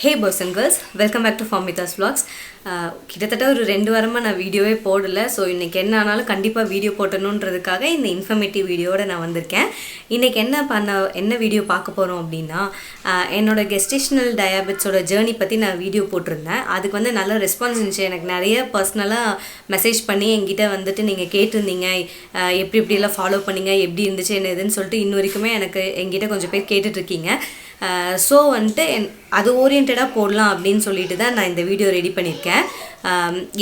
Hey boys and girls, welcome back to Formita's Vlogs. கிட்டத்தட்ட ஒரு 2 வாரமாக நான் வீடியோவே போடலை. ஸோ இன்றைக்கி என்ன ஆனாலும் கண்டிப்பாக வீடியோ போட்டணுன்றதுக்காக இந்த இன்ஃபர்மேட்டிவ் வீடியோட நான் வந்திருக்கேன். இன்றைக்கி என்ன வீடியோ பார்க்க போகிறோம் அப்படின்னா, என்னோட கெஸ்டேஷனல் டயாபெட்ஸோட ஜேர்னி பற்றி நான் வீடியோ போட்டிருந்தேன். அதுக்கு வந்து நல்ல ரெஸ்பான்ஸ் இருந்துச்சு. எனக்கு நிறைய பர்சனலாக மெசேஜ் பண்ணி என்கிட்ட வந்துட்டு நீங்கள் கேட்டிருந்தீங்க, எப்படியெல்லாம் ஃபாலோ பண்ணிங்க, எப்படி இருந்துச்சு என்ன இதுன்னு சொல்லிட்டு இன்ன வரைக்குமே எனக்கு என்கிட்ட கொஞ்சம் பேர் கேட்டுட்ருக்கீங்க. ஸோ வந்துட்டு அது ஓரியன்டாக போடலாம் அப்படின்னு சொல்லிட்டு தான் நான் இந்த வீடியோ ரெடி பண்ணியிருக்கேன்.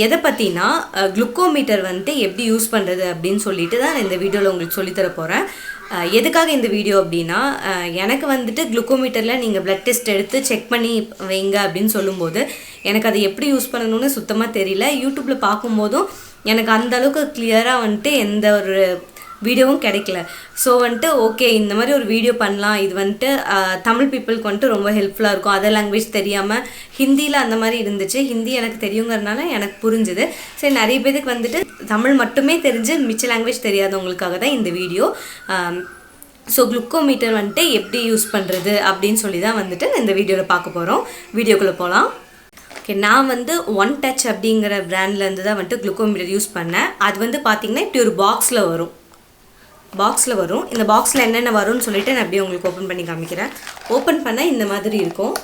எதை பற்றினா குளுக்கோமீட்டர் வந்துட்டு எப்படி யூஸ் பண்ணுறது அப்படின்னு சொல்லிட்டு தான் நான் இந்த வீடியோவில் உங்களுக்கு சொல்லித்தர போகிறேன். எதுக்காக இந்த வீடியோ அப்படின்னா, எனக்கு வந்துட்டு குளுக்கோமீட்டரில் நீங்கள் ப்ளட் டெஸ்ட் எடுத்து செக் பண்ணி வைங்க அப்படின்னு சொல்லும்போது எனக்கு அதை எப்படி யூஸ் பண்ணணும்னு சுத்தமாக தெரியல. யூடியூப்பில் பார்க்கும்போதும் எனக்கு அந்தளவுக்கு கிளியராக வந்துட்டு எந்த ஒரு வீடியோவும் கிடைக்கல. ஸோ வந்துட்டு ஓகே, இந்த மாதிரி ஒரு வீடியோ பண்ணலாம், இது வந்துட்டு தமிழ் பீப்புளுக்கு வந்துட்டு ரொம்ப ஹெல்ப்ஃபுல்லாக இருக்கும். அதர் லாங்குவேஜ் தெரியாமல் ஹிந்தியில் அந்த மாதிரி இருந்துச்சு. ஹிந்தி எனக்கு தெரியுங்கிறதுனால எனக்கு புரிஞ்சுது. சரி, நிறைய பேருக்கு வந்துட்டு தமிழ் மட்டுமே தெரிஞ்சு மிச்ச லாங்குவேஜ் தெரியாதவங்களுக்காக தான் இந்த வீடியோ. ஸோ குளுக்கோமீட்டர் வந்துட்டு எப்படி யூஸ் பண்ணுறது அப்படின்னு சொல்லி தான் வந்துட்டு இந்த வீடியோவில் பார்க்க போகிறோம். வீடியோக்குள்ளே போகலாம். ஓகே, நான் வந்து ஒன் டச் அப்படிங்கிற பிராண்ட்லேருந்து தான் வந்துட்டு குளுக்கோமீட்டர் யூஸ் பண்ணேன். அது வந்து பார்த்திங்கன்னா இப்படி ஒரு பாக்ஸில் வரும். இந்த பாக்ஸில் என்னென்ன வரும்னு சொல்லிட்டு நான் அப்படியே உங்களுக்கு ஓப்பன் பண்ணி காமிக்கிறேன். ஓப்பன் பண்ணால் இந்த மாதிரி இருக்கும்.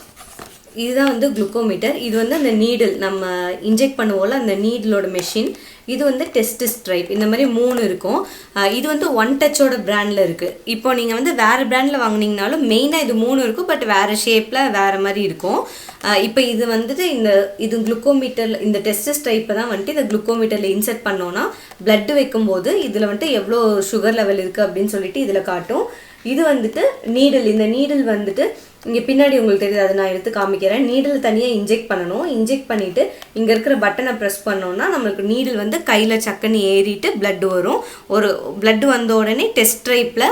இதுதான் வந்து குளுக்கோமீட்டர். இது வந்து அந்த நீடில் நம்ம இன்ஜெக்ட் பண்ணுவோம்ல, அந்த நீடிலோட மெஷின். இது வந்து டெஸ்ட் ஸ்ட்ரைப். இந்த மாதிரி 3 இருக்கும். இது வந்து ஒன் டச்சோட பிராண்டில் இருக்குது. இப்போ நீங்கள் வந்து வேறு பிராண்டில் வாங்கினீங்கனாலும் மெயினாக இது 3 இருக்கும், பட் வேறு ஷேப்பில் வேறு மாதிரி இருக்கும். இப்போ இது வந்துட்டு இது குளுக்கோமீட்டரில் இந்த டெஸ்ட் ஸ்ட்ரைப்பை தான் வந்துட்டு இந்த குளுக்கோமீட்டரில் இன்சர்ட் பண்ணோன்னா பிளட்டு வைக்கும்போது இதில் வந்துட்டு எவ்வளோ சுகர் லெவல் இருக்குது அப்படின்னு சொல்லிட்டு இதில் காட்டும். இது வந்துட்டு நீடில். இந்த நீடில் வந்துட்டு இங்கே பின்னாடி உங்களுக்கு தெரியுது, அதை நான் எடுத்து காமிக்கிறேன். நீடில் தனியாக இன்ஜெக்ட் பண்ணணும். இன்ஜெக்ட் பண்ணிவிட்டு இங்கே இருக்கிற பட்டனை ப்ரெஸ் பண்ணோன்னா நம்மளுக்கு நீடில் வந்து கையில் சக்குன்னு ஏறிட்டு பிளட் வரும். ஒரு பிளட் வந்த உடனே டெஸ்ட் ஸ்ட்ரைப்பில்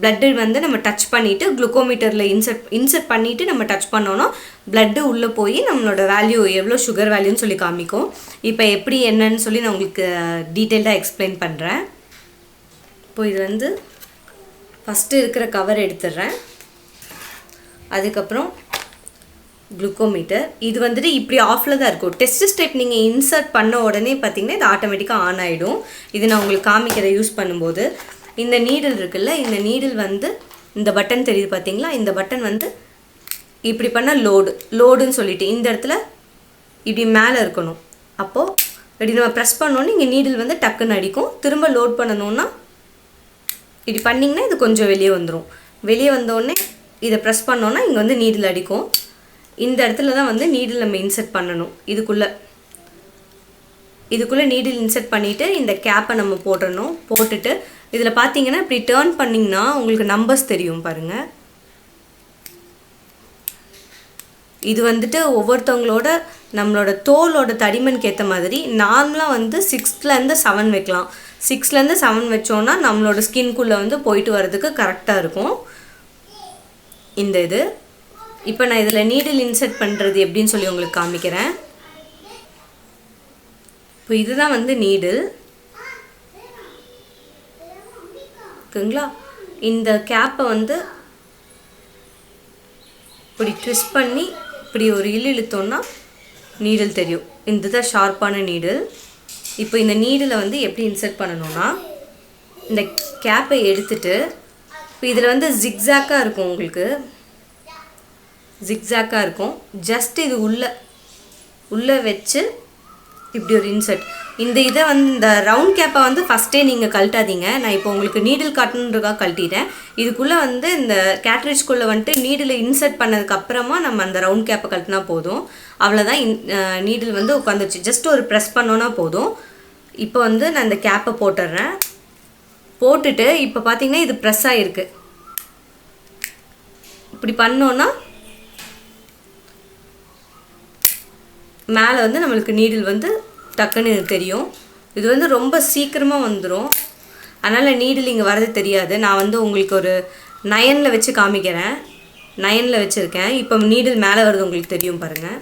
பிளட்டு வந்து நம்ம டச் பண்ணிவிட்டு குளுக்கோமீட்டரில் இன்சர்ட் பண்ணிவிட்டு நம்ம டச் பண்ணோன்னா பிளட்டு உள்ளே போய் நம்மளோட வேல்யூ எவ்வளோ சுகர் வேல்யூன்னு சொல்லி காமிக்கும். இப்போ எப்படி என்னன்னு சொல்லி நான் உங்களுக்கு டீட்டெயில்டாக எக்ஸ்பிளைன் பண்ணுறேன். இப்போ இது வந்து ஃபஸ்ட்டு இருக்கிற கவர் எடுத்துடுறேன். அதுக்கப்புறம் குளுக்கோமீட்டர். இது வந்துட்டு இப்படி ஆஃபில் தான் இருக்கும். டெஸ்ட் ஸ்ட்ரைப் நீங்கள் இன்சர்ட் பண்ண உடனே பார்த்தீங்கன்னா இது ஆட்டோமேட்டிக்காக ஆன் ஆகிடும். இது நான் உங்களுக்கு காமிக்கிறேன் யூஸ் பண்ணும்போது. இந்த நீடில் இருக்குல்ல, இந்த நீடில் வந்து இந்த பட்டன் தெரியுது பார்த்தீங்களா, இந்த பட்டன் வந்து இப்படி பண்ணால் லோடுன்னு சொல்லிட்டு இந்த இடத்துல இப்படி மேலே இருக்கணும். அப்போது இப்படி நம்ம ப்ரெஸ் பண்ணோன்னே இங்கே நீடில் வந்து டக்குன்னு அடிக்கும். திரும்ப லோட் பண்ணணுன்னா இப்படி பண்ணிங்கன்னா இது கொஞ்சம் வெளியே வந்துடும். வெளியே வந்தோடனே இதை ப்ரெஸ் பண்ணோன்னா இங்கே வந்து நீடில் அடிக்கும். இந்த இடத்துல தான் வந்து நீடில் நம்ம இன்சர்ட் பண்ணணும். இதுக்குள்ளே நீடில் இன்சர்ட் பண்ணிவிட்டு இந்த கேப்பை நம்ம போட்டுடணும். போட்டுட்டு இதில் பார்த்தீங்கன்னா இப்படி டேர்ன் பண்ணிங்கன்னா உங்களுக்கு நம்பர்ஸ் தெரியும் பாருங்கள். இது வந்துட்டு ஒவ்வொருத்தவங்களோட நம்மளோட தோலோட தடிமனுக்கு ஏற்ற மாதிரி நார்மலாக வந்து 6லேருந்து 7 வைக்கலாம். 6லேருந்து 7 வச்சோன்னா நம்மளோட ஸ்கின்குள்ளே வந்து போயிட்டு வர்றதுக்கு கரெக்டாக இருக்கும் இந்த இது. இப்போ நான் இதில் நீடில் இன்சர்ட் பண்ணுறது எப்படின்னு சொல்லி உங்களுக்கு காமிக்கிறேன். இப்போ இதுதான் வந்து நீடில் ஓகேங்களா. இந்த கேப்பை வந்து இப்படி ட்விஸ்ட் பண்ணி இப்படி ஒரு இழுத்தோன்னா நீடில் தெரியும். இதுதான் ஷார்ப்பான நீடில். இப்போ இந்த நீடில் வந்து எப்படி இன்சர்ட் பண்ணணும்னா, இந்த கேப்பை எடுத்துட்டு இப்போ இதில் வந்து ஜிக்ஸாக்காக இருக்கும். உங்களுக்கு ஜிக்ஸாக்காக இருக்கும். ஜஸ்ட் இது உள்ளே வச்சு இப்படி ஒரு இன்சர்ட். இதை வந்து இந்த ரவுண்ட் கேப்பை வந்து ஃபஸ்ட்டே நீங்கள் கழட்டாதீங்க. நான் இப்போ உங்களுக்கு நீடில் காட்டணுன்றக்காக கழட்டிட்டேன். இதுக்குள்ளே வந்து இந்த கேட்ரேஜ்குள்ளே வந்துட்டு நீடில் இன்சர்ட் பண்ணதுக்கப்புறமா நம்ம அந்த ரவுண்ட் கேப்பை கழட்டினா போதும். அவ்வளோதான். நீடில் வந்து உட்காந்துச்சு. ஜஸ்ட் ஒரு ப்ரெஸ் பண்ணோன்னா போதும். இப்போ வந்து நான் இந்த கேப்பை போட்டுடுறேன். போட்டுட்டு இப்போ பார்த்தீங்கன்னா இது ப்ரெஸ் ஆகிருக்கு. இப்படி பண்ணோன்னா மேலே வந்து நம்மளுக்கு நீடில் வந்து டக்குன்னு தெரியும். இது வந்து ரொம்ப சீக்கிரமாக வந்துடும். அதனால் நீடில் இங்கே வரது தெரியாது. நான் வந்து உங்களுக்கு ஒரு 9ல் வச்சு காமிக்கிறேன். 9ல் வச்சுருக்கேன். இப்போ நீடில் மேலே வருது உங்களுக்கு தெரியும் பாருங்கள்.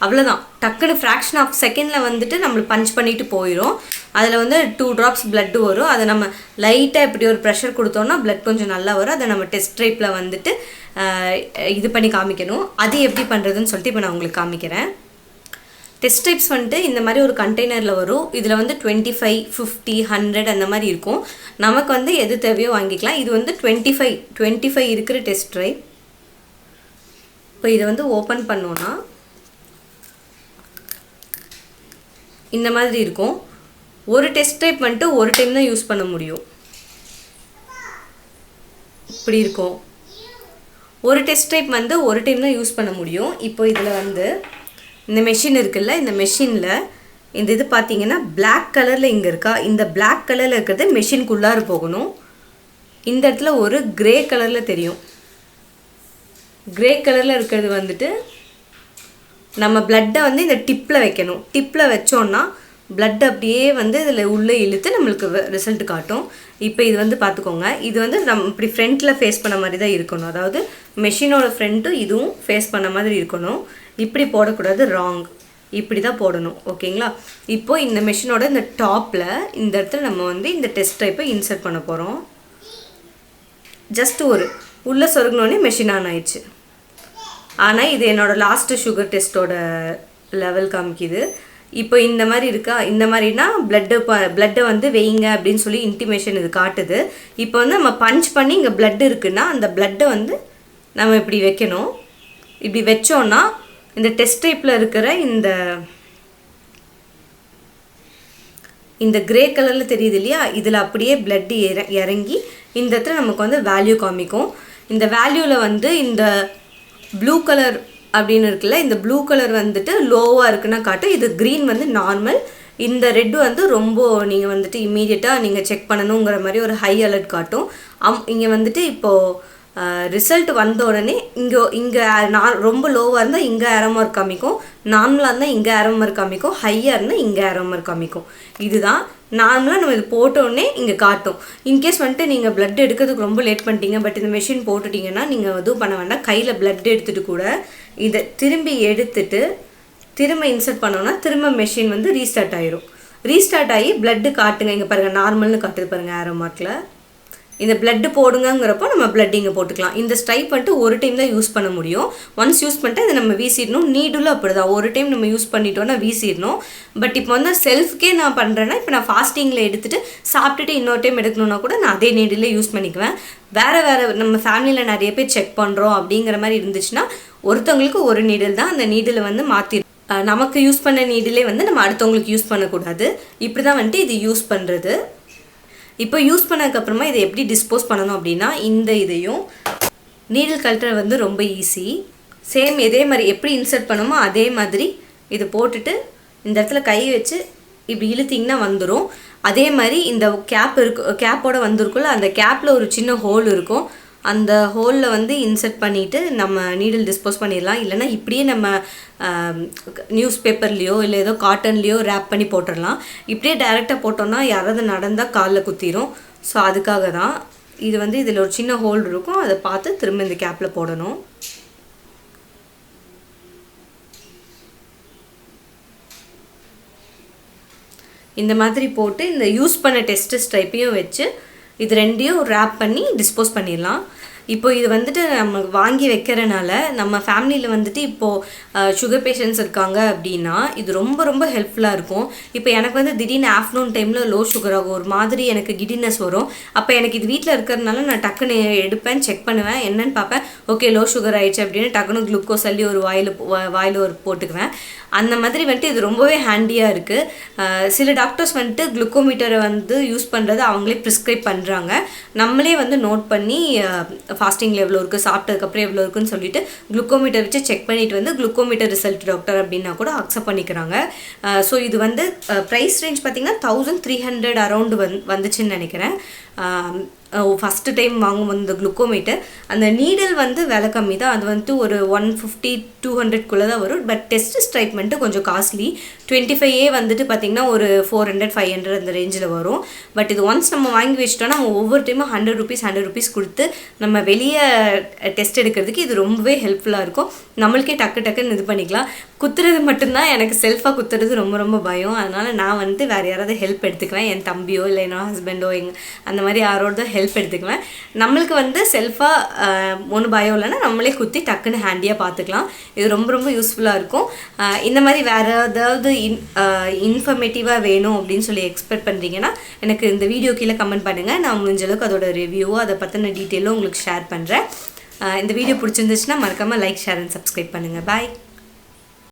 அவ்வளோதான். டக்குன்னு ஃப்ராக்ஷன் ஆஃப் செகண்டில் வந்துட்டு நம்மளுக்கு பஞ்ச் பண்ணிட்டு போயிடும். அதில் வந்து 2 drops blood வரும். அதை நம்ம லைட்டாக இப்படி ஒரு ப்ரெஷர் கொடுத்தோன்னா blood கொஞ்சம் நல்லா வரும். அதை நம்ம டெஸ்ட் ட்ரைப்பில் வந்துட்டு இது பண்ணி காமிக்கணும். அது எப்படி பண்ணுறதுன்னு சொல்லிட்டு இப்போ நான் உங்களுக்கு காமிக்கிறேன். டெஸ்ட் டைப்ஸ் வந்துட்டு இந்த மாதிரி ஒரு கண்டெய்னரில் வரும். இதில் வந்து 25, 50, 100 அந்த மாதிரி இருக்கும். நமக்கு வந்து எது தேவையோ வாங்கிக்கலாம். இது வந்து 25 இருக்கிற டெஸ்ட் ட்ரைப். இப்போ இதை வந்து ஓப்பன் பண்ணோன்னா இந்த மாதிரி இருக்கும். ஒரு டெஸ்ட் டைப் வந்துட்டு ஒரு டைம் தான் யூஸ் பண்ண முடியும். இப்படி இருக்கும். ஒரு டெஸ்ட் டைப் வந்து ஒரு டைம் தான் யூஸ் பண்ண முடியும். இப்போ இதில் வந்து இந்த மெஷின் இருக்குல்ல, இந்த மெஷினில் இந்த இது பார்த்தீங்கன்னா பிளாக் கலரில் இங்கே இருக்கா, இந்த பிளாக் கலரில் இருக்கிறது மெஷின்குள்ளார போகணும். இந்த இடத்துல ஒரு கிரே கலரில் தெரியும். கிரே கலரில் இருக்கிறது வந்துட்டு நம்ம பிளட்டை வந்து இந்த டிப்பில் வைக்கணும். டிப்பில் வச்சோன்னா பிளட் அப்படியே வந்து இதில் உள்ளே இழுத்து நம்மளுக்கு ரிசல்ட் காட்டும். இப்போ இது வந்து பார்த்துக்கோங்க, இது வந்து நம்ம இப்படி ஃப்ரண்ட்டில் ஃபேஸ் பண்ண மாதிரி தான் இருக்கணும். அதாவது மெஷினோட ஃப்ரண்ட்டும் இதுவும் ஃபேஸ் பண்ண மாதிரி இருக்கணும். இப்படி போடக்கூடாது, ராங். இப்படி தான் போடணும். ஓகேங்களா? இப்போ இந்த மெஷினோட இந்த டாப்பில் இந்த இடத்துல நம்ம வந்து இந்த டெஸ்ட் டைப்பை இன்சர்ட் பண்ண போகிறோம். ஜஸ்ட் ஒரு உள்ளே சொருகினோடனே மெஷின் ஆன் ஆயிடுச்சு. ஆனால் இது என்னோடய லாஸ்ட்டு சுகர் டெஸ்ட்டோட லெவல் காமிக்குது. இப்போ இந்த மாதிரி இருக்கா, இந்த மாதிரினா பிளட்டை வந்து வெயிங்க அப்படின்னு சொல்லி இன்டிமேஷன் இது காட்டுது. இப்போ வந்து நம்ம பஞ்ச் பண்ணி இங்கே பிளட் இருக்குன்னா அந்த பிளட்டை வந்து நம்ம இப்படி வைக்கணும். இப்படி வச்சோன்னா இந்த டெஸ்ட் டைப்பில் இருக்கிற இந்த கிரே கலரில் தெரியுது இல்லையா, இதில் அப்படியே பிளட்டு இறங்கி இந்த இடத்துல நமக்கு வந்து வேல்யூ காமிக்கும். இந்த வேல்யூவில் வந்து இந்த ப்ளூ கலர் அப்படின்னு இருக்குல்ல, இந்த ப்ளூ கலர் வந்துட்டு லோவாக இருக்குன்னா காட்டும். இது க்ரீன் வந்து நார்மல். இந்த ரெட் வந்து ரொம்ப நீங்கள் வந்துட்டு இம்மீடியட்டாக நீங்கள் செக் பண்ணணுங்கிற மாதிரி ஒரு ஹை அலர்ட் காட்டும். இங்கே வந்துட்டு இப்போது ரிசல்ட் வந்த உடனே இங்கே நான் ரொம்ப லோவாக இருந்தால் இங்கே ஏரோ மார்க் காமிக்கும், நார்மலாக இருந்தால் இங்கே ஏரோ மார்க் காமிக்கும், ஹையாக இருந்தால் இங்கே ஏரோ மார்க் காமிக்கும். இதுதான் நார்மலாக நம்ம இது போட்டோடனே இங்கே காட்டும். இன்கேஸ் வந்துட்டு நீங்கள் பிளட் எடுக்கிறதுக்கு ரொம்ப லேட் பண்ணிட்டீங்க, பட் இந்த மெஷின் போட்டுட்டிங்கன்னா நீங்கள் எதுவும் பண்ண வேண்டாம். கையில் பிளட் எடுத்துகிட்டு கூட இதை திரும்பி எடுத்துட்டு திரும்ப இன்சர்ட் பண்ணோன்னா திரும்ப மெஷின் வந்து ரீஸ்டார்ட் ஆயிரும். ரீஸ்டார்ட் ஆகி பிளட்டு காட்டுங்க. இங்கே பாருங்கள், நார்மல்னு காட்டுது பாருங்கள் ஏரோ மார்க்கில். இந்த பிளட்டு போடுங்கிறப்போ நம்ம பிளட் இங்கே போட்டுக்கலாம். இந்த ஸ்டைப் வந்துட்டு ஒரு டைம் தான் யூஸ் பண்ண முடியும். ஒன்ஸ் யூஸ் பண்ணிட்டு இதை நம்ம வீசிடணும். நீடில் அப்படி தான், ஒரு டைம் நம்ம யூஸ் பண்ணிட்டோன்னா வீசிடணும். பட் இப்போ வந்து செல்ஃப்கே நான் பண்ணுறேன்னா, இப்போ நான் ஃபாஸ்டிங்கில் எடுத்துகிட்டு சாப்பிட்டுட்டு இன்னொரு டைம் எடுக்கணுன்னா கூட நான் அதே நீடில் யூஸ் பண்ணிக்குவேன். வேறு நம்ம ஃபேமிலியில் நிறைய பேர் செக் பண்ணுறோம் அப்படிங்கிற மாதிரி இருந்துச்சுன்னா ஒருத்தவங்களுக்கு ஒரு நீடில் தான், அந்த நீடில் வந்து மாற்றி நமக்கு யூஸ் பண்ண நீடிலே வந்து நம்ம அடுத்தவங்களுக்கு யூஸ் பண்ணக்கூடாது. இப்படி தான் வந்துட்டு இது யூஸ் பண்ணுறது. இப்போ யூஸ் பண்ணதுக்கப்புறமா இதை எப்படி டிஸ்போஸ் பண்ணணும் அப்படின்னா, இந்த இதையும் நீடில் கல்ட்டர் வந்து ரொம்ப ஈஸி. சேம் இதே மாதிரி எப்படி இன்சர்ட் பண்ணுமோ அதே மாதிரி இது போட்டுட்டு இந்த இடத்துல கை வச்சு இப்படி இழுத்திங்கன்னா வந்துடும். அதே மாதிரி இந்த கேப்போட வந்திருக்குள்ள அந்த கேப்பில் ஒரு சின்ன ஹோல் இருக்கும். அந்த ஹோலில் வந்து இன்சர்ட் பண்ணிவிட்டு நம்ம நீடில் டிஸ்போஸ் பண்ணிடலாம். இல்லைனா இப்படியே நம்ம நியூஸ் பேப்பர்லேயோ இல்லை ஏதோ காட்டன்லேயோ ரேப் பண்ணி போட்டுடலாம். இப்படியே டைரெக்டாக போட்டோன்னா யாராவது நடந்தால் காலில் குத்திரும். ஸோ அதுக்காக தான் இது வந்து இதில் ஒரு சின்ன ஹோல் இருக்கும், அதை பார்த்து திரும்ப இந்த கேப்பில் போடணும். இந்த மாதிரி போட்டு இந்த யூஸ் பண்ண டெஸ்ட் ஸ்ட்ரைப்பையும் வச்சு இது ரெண்டையும் ரேப் பண்ணி டிஸ்போஸ் பண்ணிடலாம். இப்போ இது வந்துட்டு நம்ம வாங்கி வைக்கிறனால நம்ம ஃபேமிலியில் வந்துட்டு இப்போது சுகர் பேஷண்ட்ஸ் இருக்காங்க அப்படின்னா இது ரொம்ப ரொம்ப ஹெல்ப்ஃபுல்லாக இருக்கும். இப்போ எனக்கு வந்து திடீர்னு ஆஃப்டர்நூன் டைமில் லோ சுகர் ஆகும், ஒரு மாதிரி எனக்கு கிடினஸ் வரும். அப்போ எனக்கு இது வீட்டில் இருக்கிறதுனால நான் டக்குன்னு எடுப்பேன், செக் பண்ணுவேன், என்னன்னு பார்ப்பேன். ஓகே லோ சுகர் ஆயிடுச்சு அப்படின்னு டக்குன்னு குளுக்கோஸ் அள்ளி ஒரு வாயில் ஒரு போட்டுக்குவேன். அந்த மாதிரி வந்துட்டு இது ரொம்பவே ஹேண்டியாக இருக்குது. சில டாக்டர்ஸ் வந்துட்டு குளுக்கோமீட்டரை வந்து யூஸ் பண்ணுறது அவங்களே ப்ரிஸ்கிரைப் பண்ணுறாங்க. நம்மளே வந்து நோட் பண்ணி ஃபாஸ்டிங்கில் எவ்வளோ இருக்குது, சாப்பிட்டதுக்கப்புறம் எவ்வளோ இருக்குன்னு சொல்லிட்டு குளுக்கோமீட்டர் வச்சு செக் பண்ணிட்டு வந்து குளுக்கோமீட்டர் ரிசல்ட் டாக்டர் அப்படின்னா கூட அக்செப்ட் பண்ணிக்கிறாங்க. ஸோ இது வந்து ப்ரைஸ் ரேஞ்ச் பார்த்திங்கன்னா 1300 அரௌண்டு வந்துச்சுன்னு நினைக்கிறேன். ஃபஸ்ட்டு டைம் வாங்கும் இந்த குளுக்கோமீட்டர். அந்த நீடில் வந்து விலை கம்மி தான், அது வந்துட்டு ஒரு 150-200 தான் வரும். பட் டெஸ்ட் ஸ்ட்ரைப் வந்துட்டு கொஞ்சம் காஸ்ட்லி. 25A வந்துட்டு பார்த்திங்கன்னா ஒரு 400-500 அந்த ரேஞ்சில் வரும். பட் இது ஒன்ஸ் நம்ம வாங்கி வச்சிட்டோன்னா நம்ம ஒவ்வொரு டைமும் 100 rupees கொடுத்து நம்ம வெளியே டெஸ்ட் எடுக்கிறதுக்கு இது ரொம்பவே ஹெல்ப்ஃபுல்லாக இருக்கும். நம்மளுக்கே டக்குன்னு இது பண்ணிக்கலாம். குத்துறது மட்டும்தான் எனக்கு செல்ஃபாக குத்துறது ரொம்ப ரொம்ப பயம். அதனால் நான் வந்து வேறு யாராவது ஹெல்ப் எடுத்துக்குவேன். என் தம்பியோ இல்லை என்னோட ஹஸ்பண்டோ அந்த மாதிரி யாரோட ஹெல்ப் எடுத்துக்குவேன். நம்மளுக்கு வந்து செல்ஃபாக ஒன்றும் பயம் இல்லைன்னா நம்மளே குத்தி டக்குன்னு ஹேண்டியாக பார்த்துக்கலாம். இது ரொம்ப ரொம்ப யூஸ்ஃபுல்லாக இருக்கும். இந்த மாதிரி வேறு ஏதாவது இன்ஃபர்மேட்டிவாக வேணும் அப்படின்னு சொல்லி எக்ஸ்பெக்ட் பண்ணுறீங்கன்னா எனக்கு இந்த வீடியோ கீழே கமெண்ட் பண்ணுங்கள். நான் முடிஞ்சளவுக்கு அதோட ரிவ்யூவோ அதை பற்றின டீட்டெயிலும் உங்களுக்கு ஷேர் பண்ணுறேன். இந்த வீடியோ பிடிச்சிருந்துச்சுன்னா மறக்காமல் லைக், ஷேர் அண்ட் சப்ஸ்கிரைப் பண்ணுங்கள். பாய்.